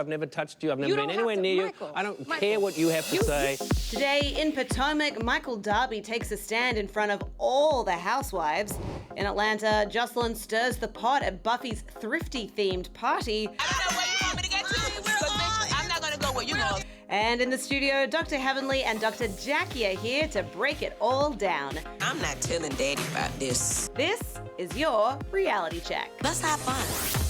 I've never touched you. I've never been anywhere near you. I don't care what you have to say. Today in Potomac, Michael Darby takes a stand in front of all the housewives. In Atlanta, Jocelyn stirs the pot at Buffy's thrifty-themed party. I don't know where you want me to get to, bitch, I'm not gonna go where you go. And in the studio, Dr. Heavenly and Dr. Jackie are here to break it all down. I'm not telling Daddy about this. This is your reality check. Let's have fun.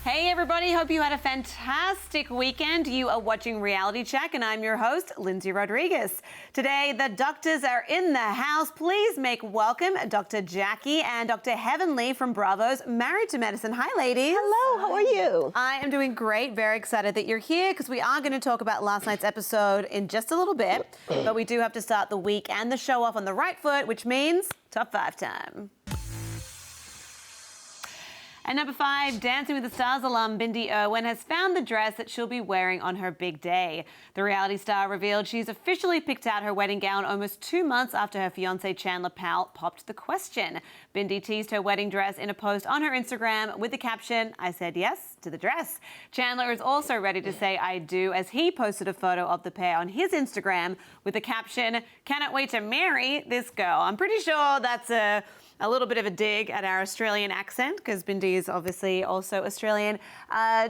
Hey everybody, hope you had a fantastic weekend. You are watching Reality Check and I'm your host, Lyndsey Rodrigues. Today, the doctors are in the house. Please make welcome Dr. Jackie and Dr. Heavenly from Bravo's Married to Medicine. Hi ladies. Hello, how are you? I am doing great, very excited that you're here because we are going to talk about last night's episode in just a little bit, but we do have to start the week and the show off on the right foot, which means top 5 time. At number 5, Dancing with the Stars alum Bindi Irwin has found the dress that she'll be wearing on her big day. The reality star revealed she's officially picked out her wedding gown almost 2 months after her fiancé Chandler Powell popped the question. Bindi teased her wedding dress in a post on her Instagram with the caption, "I said yes to the dress." Chandler is also ready to say "I do" as he posted a photo of the pair on his Instagram with the caption, "Cannot wait to marry this girl." I'm pretty sure that's a little bit of a dig at our Australian accent because Bindi is obviously also Australian.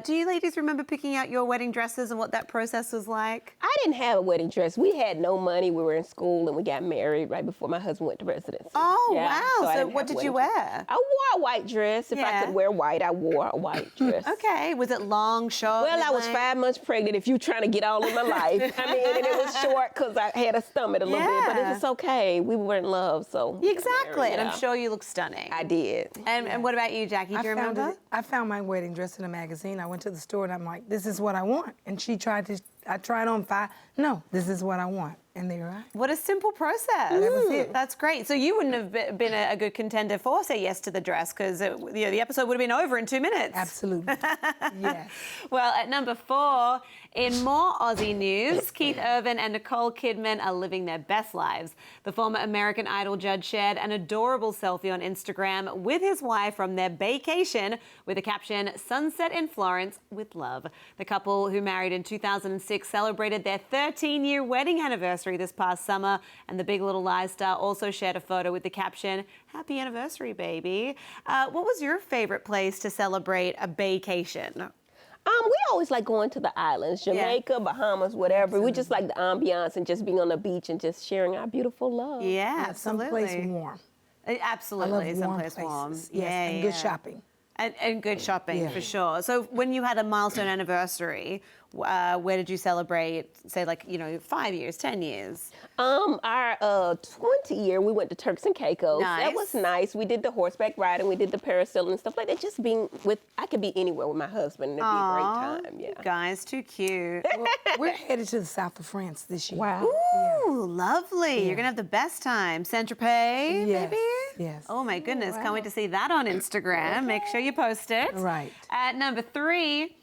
Do you ladies remember picking out your wedding dresses and what that process was like? I didn't have a wedding dress. We had no money. We were in school and we got married right before my husband went to residency. Oh, yeah, wow. So I what did you wear? I wore a white dress. If I could wear white, I wore a white dress. Okay. Was it long, short? Well, I was 5 months pregnant if you're trying to get all of my life. I mean, and it was short because I had a stomach a little bit, but it was okay. We were in love, so. Exactly. And yeah. I'm sure you look stunning. I did. And what about you, Jackie? Do you remember? I found my wedding dress in a magazine. I went to the store and I'm like, this is what I want. And I tried on 5. No, this is what I want. And they were right. What a simple process. That was it. That's great. So you wouldn't have been a good contender for Say Yes to the Dress because the episode would have been over in 2 minutes. Absolutely. Yes. Well, at number 4, in more Aussie news, Keith Urban and Nicole Kidman are living their best lives. The former American Idol judge shared an adorable selfie on Instagram with his wife from their vacation with the caption, "Sunset in Florence with love." The couple, who married in 2006, celebrated their 13-year wedding anniversary this past summer, and the Big Little Lies star also shared a photo with the caption, "Happy anniversary, baby." What was your favorite place to celebrate a vacation? We always like going to the islands, Jamaica, Bahamas, whatever. We just like the ambiance and just being on the beach and just sharing our beautiful love. Yeah, absolutely. Someplace warm. Absolutely, I love warm someplace warm. places. Yes, and good shopping. And good shopping, for sure. So when you had a milestone anniversary, where did you celebrate, say, 5 years, 10 years? Our 20 year, we went to Turks and Caicos. Nice. That was nice. We did the horseback riding, we did the parasailing and stuff like that. Just being I could be anywhere with my husband and it'd be a great time. Yeah. Guys, too cute. Well, we're headed to the south of France this year. Wow. Ooh, lovely. You're going to have the best time. Saint-Tropez, Yes, maybe? yes. Oh, my goodness. Can't wait to see that on Instagram. Make sure you post it. Right. At number 3,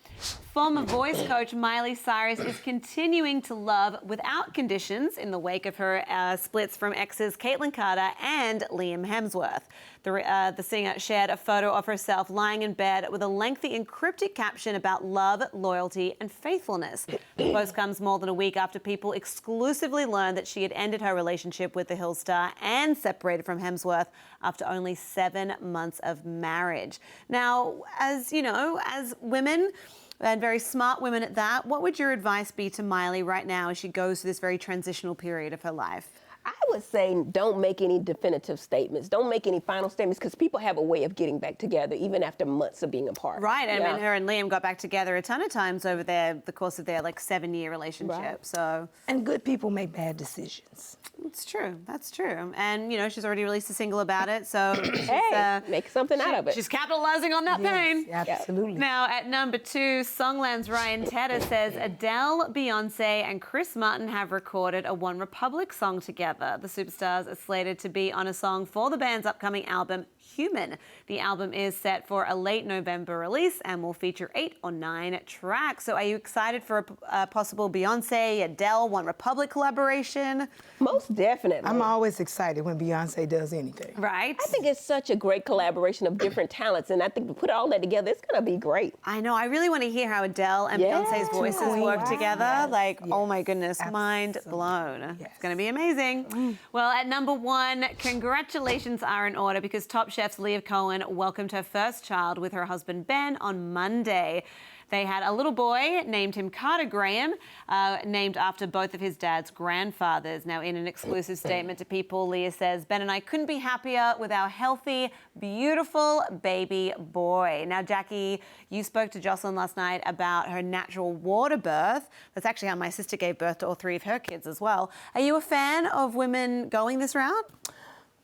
former voice coach Miley Cyrus is continuing to love without conditions in the wake of her splits from exes Caitlyn Carter and Liam Hemsworth. The singer shared a photo of herself lying in bed with a lengthy and cryptic caption about love, loyalty, and faithfulness. The post comes more than a week after people exclusively learned that she had ended her relationship with the Hill star and separated from Hemsworth after only 7 months of marriage. Now, as you know, as women, and very smart women at that, what would your advice be to Miley right now as she goes through this very transitional period of her life? I would say don't make any definitive statements. Don't make any final statements because people have a way of getting back together even after months of being apart. Right, I mean, her and Liam got back together a ton of times over the course of their 7-year relationship. Right. So, And good people make bad decisions. it's true. That's true. And she's already released a single about it. So Hey, make something out of it. she's capitalizing on that pain. Yes, absolutely. Now, at number 2, Songland's Ryan Tedder says Adele, Beyonce, and Chris Martin have recorded a One Republic song together. The superstars are slated to be on a song for the band's upcoming album, Human. The album is set for a late November release and will feature 8 or 9 tracks. So are you excited for a possible Beyonce, Adele, One Republic collaboration? Most definitely. I'm always excited when Beyonce does anything. Right? I think it's such a great collaboration of different talents, and I think to put all that together, it's gonna be great. I know. I really want to hear how Adele and Beyonce's voices work together. Like, oh my goodness, mind blown. It's going to be amazing. Well, at number 1, congratulations are in order because Top Chef's Leah Cohen welcomed her first child with her husband Ben on Monday. They had a little boy, named him Carter Graham, named after both of his dad's grandfathers. Now, in an exclusive statement to People, Leah says, Ben and I couldn't be happier with our healthy, beautiful baby boy. Now, Jackie, you spoke to Jocelyn last night about her natural water birth. That's actually how my sister gave birth to all 3 of her kids as well. Are you a fan of women going this route?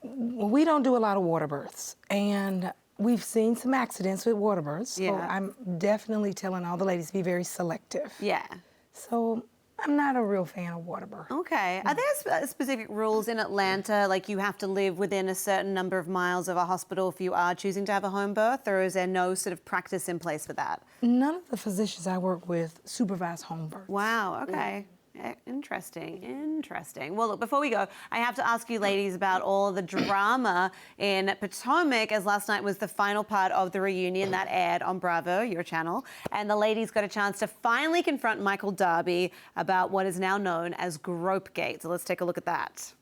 We don't do a lot of water births, and we've seen some accidents with water births, so I'm definitely telling all the ladies to be very selective. Yeah. So I'm not a real fan of water birth. Okay. Are there specific rules in Atlanta, like you have to live within a certain number of miles of a hospital if you are choosing to have a home birth, or is there no sort of practice in place for that? None of the physicians I work with supervise home births. Wow, okay. Interesting. Well, look, before we go, I have to ask you ladies about all the drama in Potomac, as last night was the final part of the reunion that aired on Bravo, your channel, and the ladies got a chance to finally confront Michael Darby about what is now known as Gropegate. So let's take a look at that.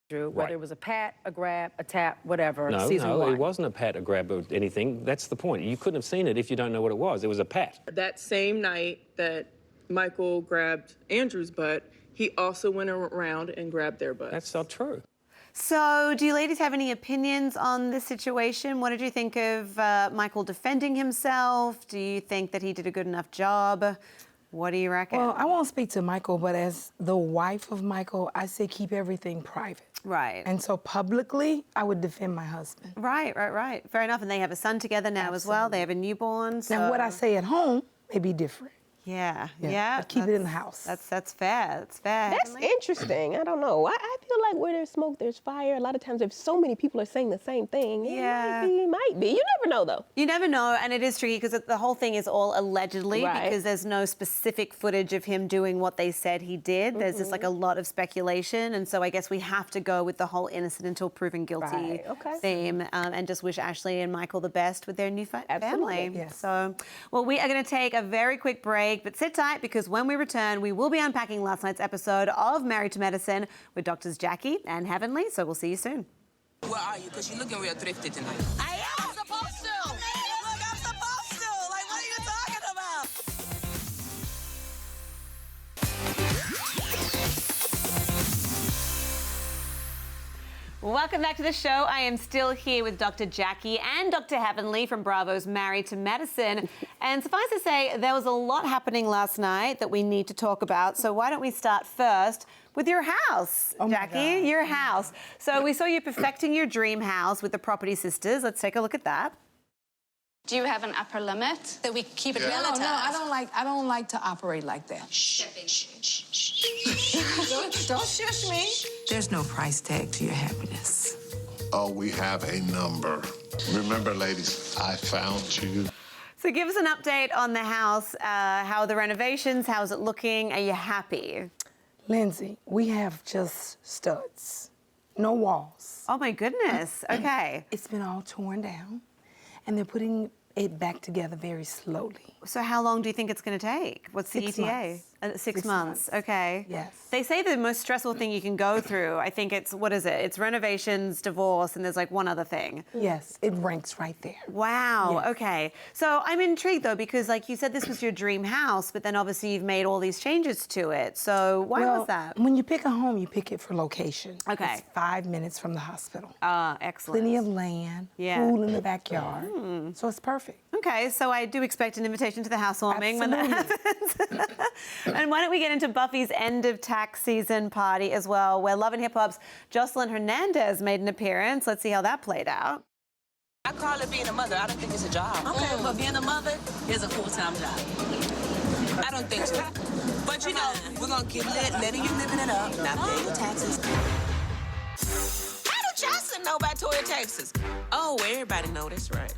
Whether it was a pat, a grab, a tap, whatever, season No, 1. it wasn't a pat, a grab, or anything. That's the point. You couldn't have seen it if you don't know what it was. It was a pat. That same night that Michael grabbed Andrew's butt, he also went around and grabbed their butts. That's not true. So do you ladies have any opinions on this situation? What did you think of Michael defending himself? Do you think that he did a good enough job? What do you reckon? Well, I won't speak to Michael, but as the wife of Michael, I say keep everything private. Right. And so publicly, I would defend my husband. Right. Fair enough. And they have a son together now as well. They have a newborn. So... Now, what I say at home may be different. Yeah. But keep it in the house. That's fair. That's interesting. I don't know. I feel like where there's smoke, there's fire. A lot of times, if so many people are saying the same thing, it might be. You never know, though. You never know, and it is tricky because the whole thing is all allegedly because there's no specific footage of him doing what they said he did. There's just like a lot of speculation, and so I guess we have to go with the whole innocent until proven guilty theme, and just wish Ashley and Michael the best with their new family. Yes. So, well, we are going to take a very quick break. But sit tight because when we return, we will be unpacking last night's episode of Married to Medicine with Doctors Jackie and Heavenly. So we'll see you soon. Where are you? Because you're looking real thrifty tonight. I am supposed to. Man, look, I'm supposed to. Like, what are you talking about? Welcome back to the show. I am still here with Dr. Jackie and Dr. Heavenly from Bravo's Married to Medicine. And suffice to say, there was a lot happening last night that we need to talk about. So why don't we start first with your house, Jackie, your house. So we saw you perfecting your dream house with the Property Sisters. Let's take a look at that. Do you have an upper limit that we keep it relative? No, I don't like to operate like that. Shh. Don't shush me. There's no price tag to your happiness. Oh, we have a number. Remember, ladies, I found you. So give us an update on the house. How are the renovations? How's it looking? Are you happy? Lyndsey, we have just studs. No walls. Oh, my goodness. Okay. It's been all torn down, and they're putting it back together very slowly. So how long do you think it's going to take? What's the 6 ETA? months. 6 months. Okay. Yes. They say the most stressful thing you can go through, I think it's, what is it? It's renovations, divorce, and there's like one other thing. Yes, it ranks right there. Wow. Yes. Okay. So I'm intrigued though, because like you said, this was your dream house, but then obviously you've made all these changes to it. So why was that? When you pick a home, you pick it for location. Okay. It's 5 minutes from the hospital. Excellent. Plenty of land, pool in the backyard. So it's perfect. Okay, so I do expect an invitation to the housewarming when that happens. And why don't we get into Buffy's end of tax season party as well, where Love and Hip Hop's Jocelyn Hernandez made an appearance. Let's see how that played out. I call it being a mother. I don't think it's a job. Okay, but being a mother is a full-time job. I don't think so. But you know, we're gonna keep letting you living it up, not paying your taxes. How do Jocelyn know about Toya taxes? Oh, Oh, everybody know that's right.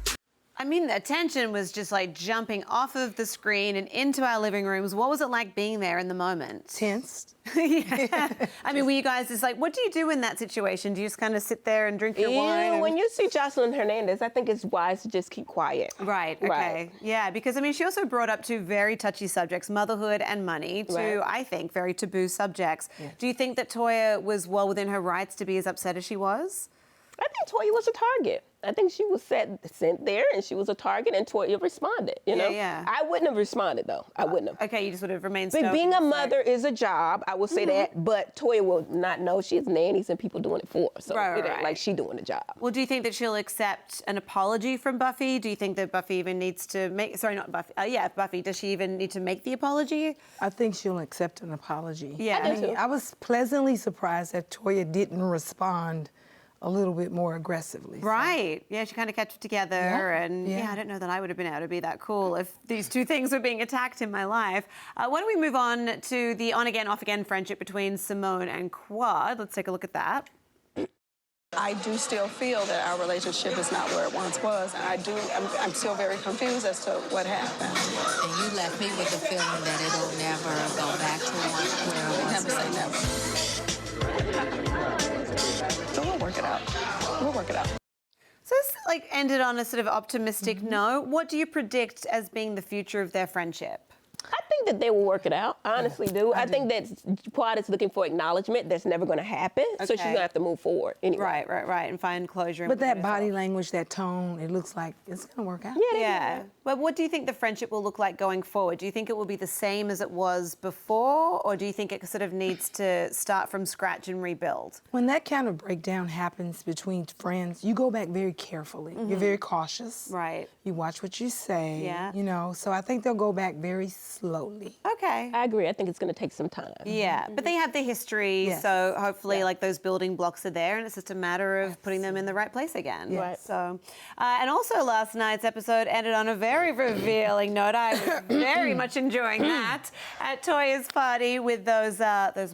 I mean, the attention was just like jumping off of the screen and into our living rooms. What was it like being there in the moment? Tensed. Yeah. I mean, were you guys just like, what do you do in that situation? Do you just kind of sit there and drink your wine? Yeah, when you see Jocelyn Hernandez, I think it's wise to just keep quiet. Right, okay. Right. Yeah, because I mean, she also brought up two very touchy subjects, motherhood and money, two, I think, very taboo subjects. Yeah. Do you think that Toya was well within her rights to be as upset as she was? I think Toya was a target. I think she was sent there and she was a target and Toya responded, you know? Yeah. I wouldn't have responded though. I wouldn't have. Okay, you just would have remained But stoic being a and just mother is a job, I will say that, but Toya will not know. She has nannies and people doing it for her, so Right, it ain't right. like she doing the job. Well, do you think that she'll accept an apology from Buffy? Do you think that Buffy even needs to make, sorry, not Buffy, Buffy, does she even need to make the apology? I think she'll accept an apology. Yeah. I do too. I was pleasantly surprised that Toya didn't respond a little bit more aggressively. so. Right. Yeah, she kind of kept it together. Yeah, And yeah. I don't know that I would have been able to be that cool if these two things were being attacked in my life. Why don't we move on to the on-again, off-again friendship between Simone and Quad? Let's take a look at that. I do still feel that our relationship is not where it once was, and I'm still very confused as to what happened. And you left me with the feeling that it'll never go back to where it was. Never say never. So we'll work it out. We'll work it out. So this like ended on a sort of optimistic note. What do you predict as being the future of their friendship? I think that they will work it out. I honestly do. I think that Quad is looking for acknowledgement. That's never going to happen. So she's going to have to move forward anyway. Right, and find closure. But that body language, that tone, it looks like it's going to work out. Yeah. But what do you think the friendship will look like going forward? Do you think it will be the same as it was before, or do you think it sort of needs to start from scratch and rebuild? When that kind of breakdown happens between friends, you go back very carefully. You're very cautious. Right. You watch what you say. Yeah. You know, so I think they'll go back very slowly. Okay. I agree. I think it's going to take some time. Yeah, but they have the history, Yes. so hopefully like those building blocks are there and it's just a matter of putting them in the right place again. Yes. Right. So, and also last night's episode ended on a very revealing note. I was very much enjoying that at Toya's party with those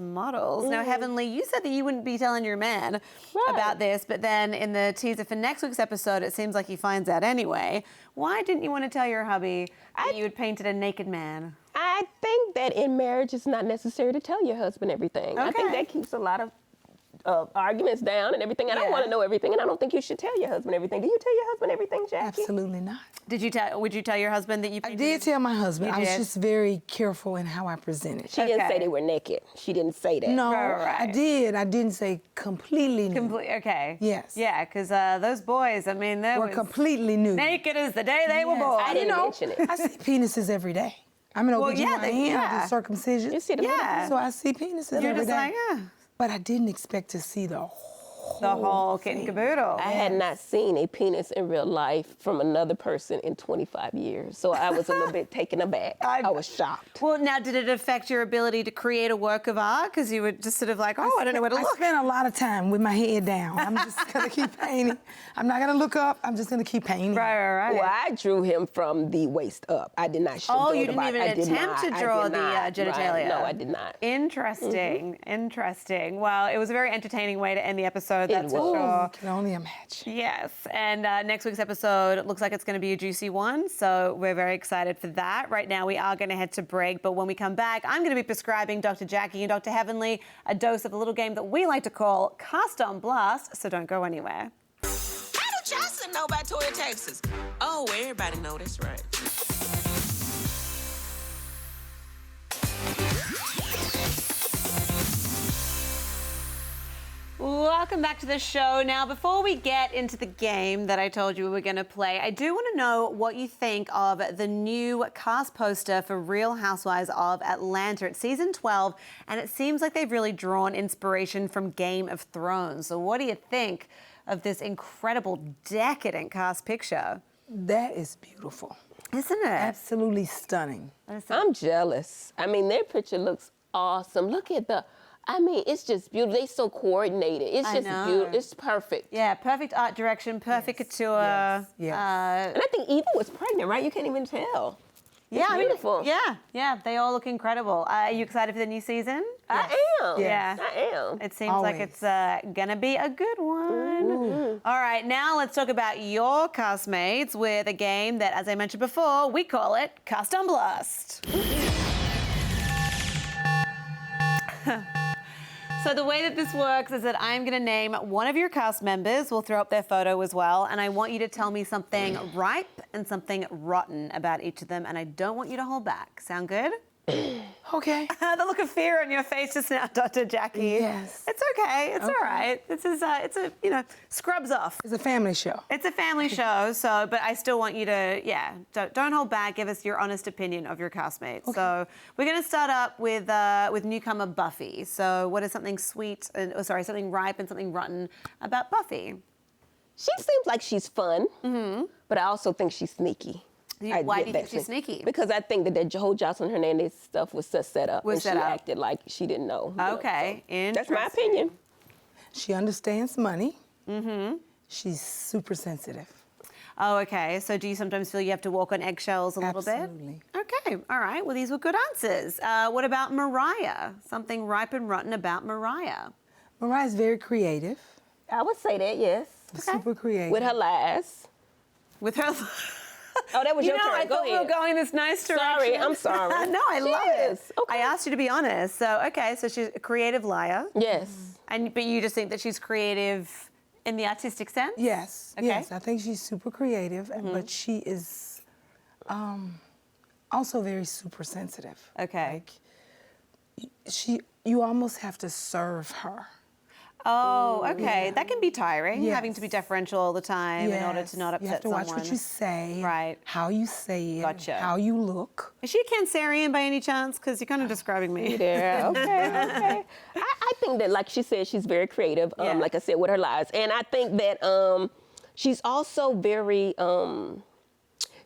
models. Now, Heavenly, you said that you wouldn't be telling your man about this, but then in the teaser for next week's episode, it seems like he finds out anyway. Why didn't you want to tell your hubby that you had painted a naked man? I think that in marriage, it's not necessary to tell your husband everything. I think that keeps a lot of arguments down and everything. I don't want to know everything, and I don't think you should tell your husband everything. Do you tell your husband everything, Jackie? Absolutely not. Would you tell your husband that you I painted? did tell my husband. You I was did? just very careful in how I presented. She didn't say they were naked. She didn't say that. No, Right. I did. I didn't say completely nude. Okay. Yes. Yeah, because those boys, I mean, they Were were completely nude. naked as the day they were Yes. born. I didn't mention it. I see penises every day. I'm an OBGYN. I do circumcision. You see the So I see penises You're every just day. like, But I didn't expect to see the whole kit and caboodle. I had not seen a penis in real life from another person in 25 years, so I was a little bit taken aback. I was shocked. Well, now, did it affect your ability to create a work of art? Because you were just sort of like, I don't know where to I look. spent a lot of time with my head down. I'm just going to keep painting. I'm not going to look up. I'm just going to keep painting. Right. Well, I drew him from the waist up. I did not show Oh, the you didn't body. even I did attempt not. to draw I did the not. genitalia. Right. No, I did not. Interesting. Well, it was a very entertaining way to end the episode, that's for sure. I can only imagine. Yes, and next week's episode looks like it's going to be a juicy one, so we're very excited for that. Right now, we are going to head to break, but when we come back, I'm going to be prescribing Dr. Jackie and Dr. Heavenly a dose of a little game that we like to call Cast on Blast, so don't go anywhere. How do Jocelyn know about Toya, Texas? Oh, everybody know that's right. Welcome back to the show. Now, before we get into the game that I told you we were going to play, I do want to know what you think of the new cast poster for Real Housewives of Atlanta. It's season 12, and it seems like they've really drawn inspiration from Game of Thrones. So what do you think of this incredible, decadent cast picture? That is beautiful. Isn't it? Absolutely stunning. I'm jealous. I mean, their picture looks awesome. Look at it's just beautiful. They so coordinated. It's just beautiful. It's perfect. Yeah, perfect art direction, perfect couture. Yes. And I think Eva was pregnant, right? You can't even tell. Yeah, It's beautiful. Yeah, they all look incredible. Are you excited for the new season? I am. Yeah. I am. It seems like it's gonna be a good one. All right, now let's talk about your castmates with a game that, as I mentioned before, we call it Cast on Blast. So the way that this works is that I'm going to name one of your cast members. We'll throw up their photo as well. And I want you to tell me something ripe and something rotten about each of them. And I don't want you to hold back. Sound good? Okay. The look of fear on your face just now, Dr. Jackie. Yes. It's okay. It's all right. This is, it's a, scrubs off. It's a family show. It's a family show, so, but I still want you to, don't hold back. Give us your honest opinion of your castmates. Okay. So we're going to start up with newcomer Buffy. So what is something something ripe and something rotten about Buffy? She seems like she's fun, but I also think she's sneaky. Why do you think she's sneaky? Because I think that the whole Jocelyn Hernandez stuff was set up. She acted like she didn't know. Okay, interesting. That's my opinion. She understands money. She's super sensitive. Oh, okay. So do you sometimes feel you have to walk on eggshells a little bit? Absolutely. Okay, all right. Well, these were good answers. What about Mariah? Something ripe and rotten about Mariah? Mariah's very creative. I would say that, yes. Super creative. With her lies. With her... Oh, that was your turn. I thought we were going this nice direction. Sorry, I'm sorry. No, I love it. Okay. I asked you to be honest. So, okay, so she's a creative liar. Yes. But you just think that she's creative in the artistic sense? Yes. Okay. Yes, I think she's super creative, but she is also very super sensitive. Okay. Like, you almost have to serve her. Oh, okay. Yeah. That can be tiring, Yes. having to be deferential all the time in order to not upset someone. You have to watch what you say, right? How you say it, Gotcha. how you look. Is she a Cancerian by any chance? Because you're kind of describing me. Yeah, okay. I think that, like she said, she's very creative, like I said, with her lies. And I think that she's also very,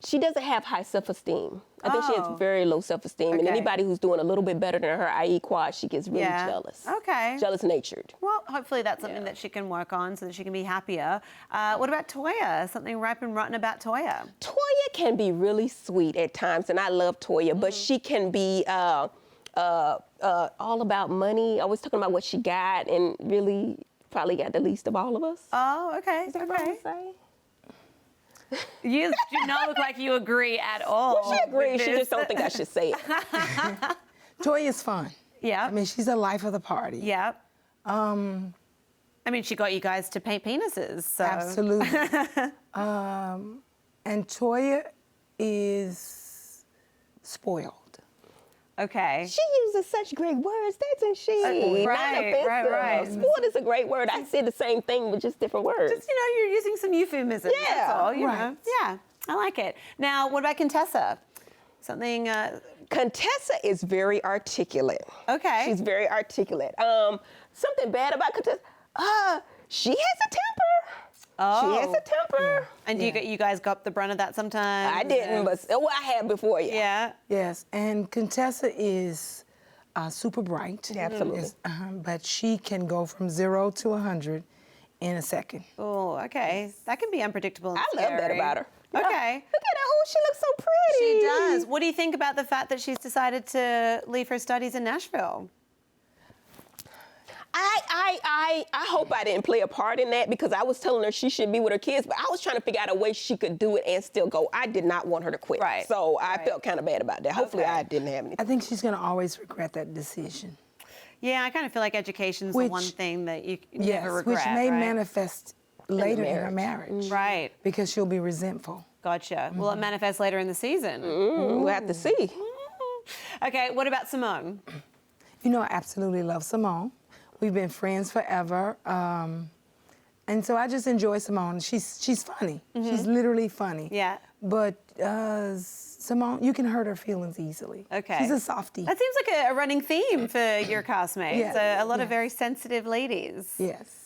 she doesn't have high self-esteem. I think she has very low self-esteem. Okay. And anybody who's doing a little bit better than her, i.e. Quad, she gets really jealous. Okay. Jealous-natured. Well, hopefully that's something that she can work on so that she can be happier. What about Toya? Something ripe and rotten about Toya? Toya can be really sweet at times, and I love Toya, but she can be all about money, always talking about what she got, and really probably got the least of all of us. Oh, okay. Is that what I'm saying? You do not look like you agree at all. Well, she agrees. She just don't think I should say it. Toya's fun. Yeah. I mean, she's the life of the party. Yeah. I mean, she got you guys to paint penises, so. Absolutely. And Toya is spoiled. Okay. She uses such great words, doesn't she? Right. Spoiled is a great word. I say the same thing with just different words. Just, you're using some euphemisms. Yeah, that's all, you right. know. Yeah, I like it. Now, what about Contessa? Something... Contessa is very articulate. Okay. She's very articulate. Something bad about Contessa, she has a temper. Oh. She has a temper. And you guys got the brunt of that sometimes? I didn't, but I had before, Yeah. Yes, and Contessa is super bright. Absolutely. But she can go from 0 to 100 in a second. Oh, okay. That can be unpredictable and I love that scary. about her. Okay. Look at her. Oh, she looks so pretty. She does. What do you think about the fact that she's decided to leave her studies in Nashville? I hope I didn't play a part in that, because I was telling her she should be with her kids, but I was trying to figure out a way she could do it and still go. I did not want her to quit. Right. So I felt kind of bad about that. Hopefully Okay. I didn't have anything. I think she's going to always regret that decision. Yeah, I kind of feel like education's the one thing that you never regret, which may right? manifest later in her marriage. Right. Because she'll be resentful. Gotcha. Will it manifest later in the season? We'll have to see. Okay, what about Simone? I absolutely love Simone. We've been friends forever. And so I just enjoy Simone. She's funny. She's literally funny. Yeah. But Simone, you can hurt her feelings easily. Okay. She's a softie. That seems like a running theme for your castmates. Yes, A lot of very sensitive ladies. Yes.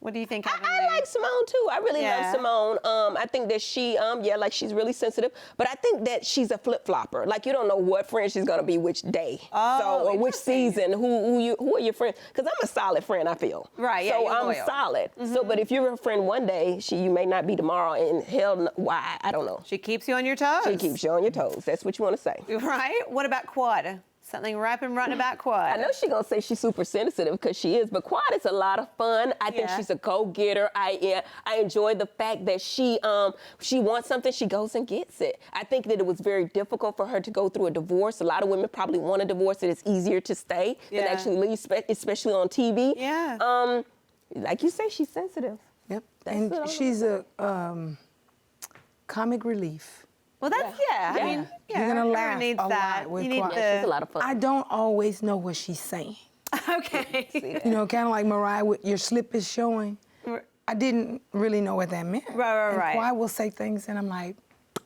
What do you think, I like Simone too. I really love Simone. I think that she, like she's really sensitive. But I think that she's a flip-flopper. Like, you don't know what friend she's gonna be which day. Or which season. Who are your friends? Because I'm a solid friend, I feel. Right. Yeah. So you're I'm loyal. solid. So, but if you're a friend one day, you may not be tomorrow. And hell, why? I don't know. She keeps you on your toes. She keeps you on your toes. That's what you want to say. Right. What about Quad? Something ripe and rotten about Quad. I know she's gonna say she's super sensitive because she is, but Quad is a lot of fun. I think she's a go-getter. I enjoy the fact that she wants something, she goes and gets it. I think that it was very difficult for her to go through a divorce. A lot of women probably want a divorce, and it's easier to stay than actually leave, especially on TV. Yeah. Like you say, she's sensitive. Yep. And she's a comic relief. Well, that's, I mean, you're going to laugh needs a that. lot with You need Quad. She's a lot of fun. I don't always know what she's saying. Okay. You know, kind of like Mariah, with your slip is showing. I didn't really know what that meant. Right. And Quad will say things, and I'm like,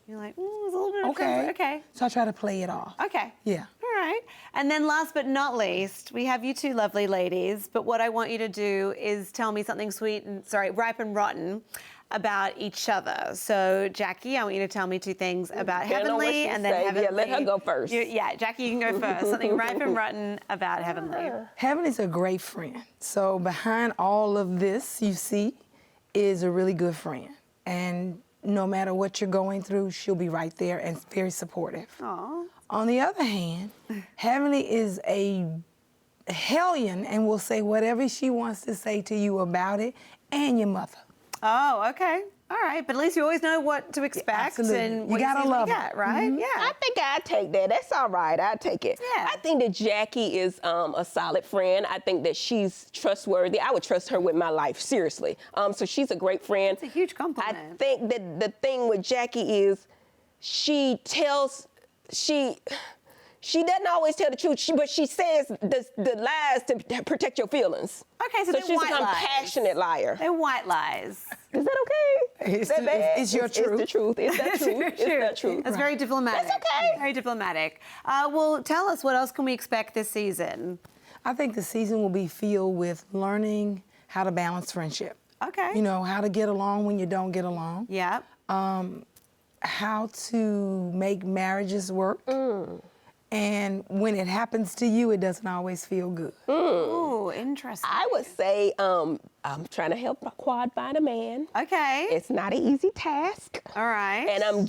you're like, there's a little bit of okay. Okay. So I try to play it off. Okay. Yeah. All right. And then last but not least, we have you two lovely ladies, but what I want you to do is tell me something ripe and rotten about each other. So, Jackie, I want you to tell me two things about Heavenly, and then Heavenly. Yeah, let her go first. Jackie, you can go first. Something ripe and rotten about Heavenly. Heavenly's a great friend. So behind all of this you see is a really good friend. And no matter what you're going through, she'll be right there and very supportive. Aww. On the other hand, Heavenly is a hellion and will say whatever she wants to say to you about it, and your mother. Oh, okay. All right, but at least you always know what to expect and what you gotta love her, her, right? Yeah. I think I'd take that. That's all right. I'd take it. Yeah. I think that Jackie is a solid friend. I think that she's trustworthy. I would trust her with my life, seriously. So she's a great friend. It's a huge compliment. I think that the thing with Jackie is she doesn't always tell the truth, but she says the lies to protect your feelings. Okay, so they're she's white a lies. compassionate liar. They're white lies. Is that okay? It's Is that bad? it's your truth. It's the truth. It's that truth. It's that truth. That's very diplomatic. That's okay. Very diplomatic. Well, tell us, what else can we expect this season? I think the season will be filled with learning how to balance friendship. Okay. You know, how to get along when you don't get along. Yeah. How to make marriages work. And when it happens to you, it doesn't always feel good. Ooh, interesting. I would say I'm trying to help Quad find a man. Okay. It's not an easy task. All right. And I'm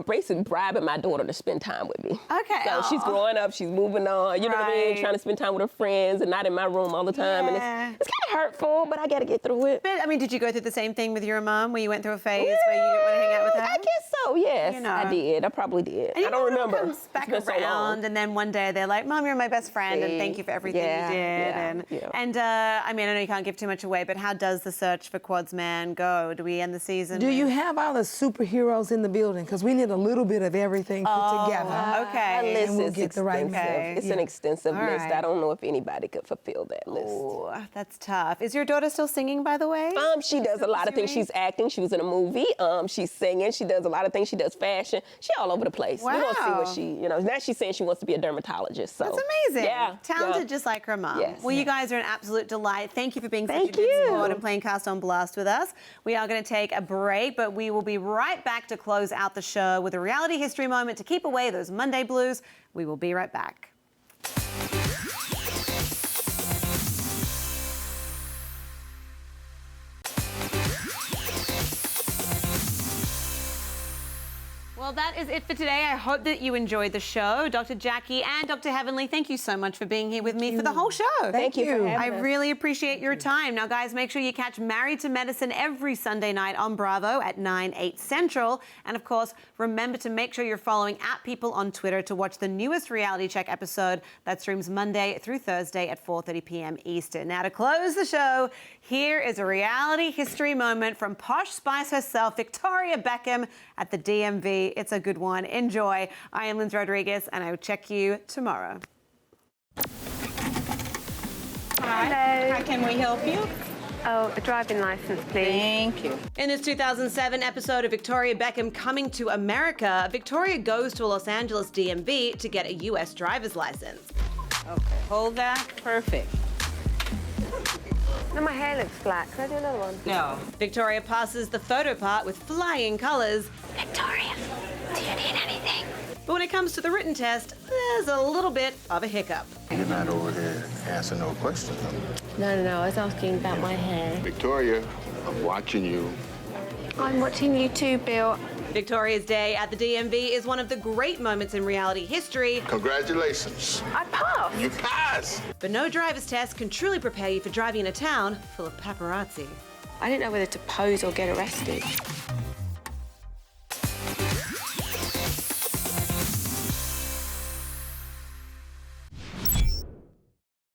basically bribing my daughter to spend time with me. Okay. So she's growing up, she's moving on, you know what I mean? Right. Trying to spend time with her friends and not in my room all the time. Yeah. And it's kind of hurtful, but I got to get through it. But, I mean, did you go through the same thing with your mom, where you went through a phase where you didn't want to hang out with her? I guess so, yes. You know. I did. I probably did. And I don't remember. Comes back It's been so long. around, and then one day they're like, "Mom, you're my best friend, and thank you for everything you did." And I mean, I know you can't give too much away, but how does the search for Quad's man go? Do we end the season? Do you have all the superheroes in the building? Because we need a little bit of everything put together. Okay. Our list And we'll is get the right extensive. man. It's an extensive All list. right. I don't know if anybody could fulfill that list. Oh, that's tough. Is your daughter still singing, by the way? She does a lot of things. She's acting. She was in a movie. She's singing. She does a lot of things. She does fashion. She's all over the place. Wow. We're gonna see what she, now she's saying she wants to be a dermatologist. So That's amazing. Yeah. Talented just like her mom. Yes. Well, you guys are an absolute delight. Thank you for being such a Thank good you. sport and playing Cast on Blast with us. We are going to take a break, but we will be right back to close out the show with a reality history moment to keep away those Monday blues. We will be right back. Well, that is it for today. I hope that you enjoyed the show. Dr. Jackie and Dr. Heavenly, thank you so much for being here with me for the whole show. Thank you for having I us. really appreciate your time. Now, guys, make sure you catch Married to Medicine every Sunday night on Bravo at 9/8 Central. And, of course, remember to make sure you're following @People on Twitter to watch the newest Reality Check episode that streams Monday through Thursday at 4:30 p.m. Eastern. Now, to close the show, here is a reality history moment from Posh Spice herself, Victoria Beckham, at the DMV. It's a good one. Enjoy. I am Lyndsey Rodrigues, and I will check you tomorrow. Hi. How can we help you? Oh, a driving license, please. Thank you. In this 2007 episode of Victoria Beckham Coming to America, Victoria goes to a Los Angeles DMV to get a U.S. driver's license. Okay, hold that. Perfect. No, my hair looks black. Can I do another one? No. Victoria passes the photo part with flying colors. Victoria, do you need anything? But when it comes to the written test, there's a little bit of a hiccup. You're not over here answering no questions. No, I was asking about my hair. Victoria, I'm watching you. I'm watching you too, Bill. Victoria's Day at the DMV is one of the great moments in reality history. Congratulations. I passed. You passed. But no driver's test can truly prepare you for driving in a town full of paparazzi. I didn't know whether to pose or get arrested.